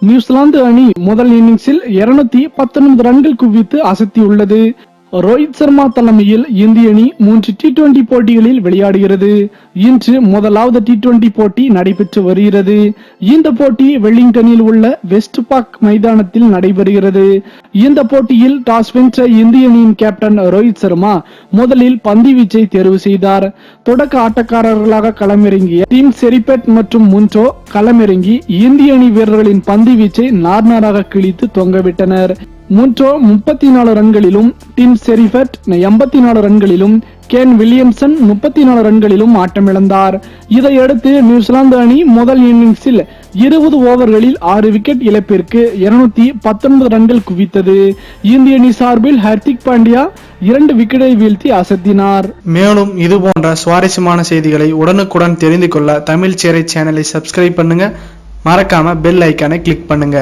New Zealand அணி முதல் இன்னிங்ஸில் 219 ரன்கள் குவித்து அசத்தியுள்ளது. ரோஹித் சர்மா தலைமையில் இந்திய அணி 3 T20 போட்டிகளில் விளையாடுகிறது. இன்று முதலாவது T20 போட்டி நடைபெற்று வருகிறது. இந்த போட்டி வெலிங்டனில் உள்ள வெஸ்ட் பார்க் மைதானத்தில் நடைபெறுகிறது. இந்த போட்டியில் டாஸ் வென்ற இந்திய அணியின் கேப்டன் ரோஹித் சர்மா முதலில் பந்து வீச்சை தேர்வு செய்தார். தொடக்க ஆட்டக்காரர்களாக களமிறங்கிய டிம் செரிபெட் மற்றும் முன்ட்ரோ களமிறங்கி இந்திய அணி வீரர்களின் பந்து வீச்சை நார்நாராக கிழித்து தொங்கவிட்டனர். முன்ட்ரோ 34 ரன்களிலும், டிம் செரிபெட் 84 ரன்களிலும், கேன் வில்லியம்சன் 34 ரன்களிலும் ஆட்டமிழந்தார். இதையடுத்து நியூசிலாந்து அணி முதல் இன்னிங்ஸில் 20 ஓவர்களில் 6 விக்கெட் இழப்பிற்கு 219 ரன்கள் குவித்தது. இந்திய அணி சார்பில் ஹர்திக் பாண்டியா 2 விக்கெட்டை வீழ்த்தி அசத்தினார். மேலும் இது போன்ற சுவாரஸ்யமான செய்திகளை உடனுக்குடன் தெரிந்து கொள்ள தமிழ் சேரை சேனலை சப்ஸ்கிரைப் பண்ணுங்க. மறக்காம பெல் ஐக்கானை கிளிக் பண்ணுங்க.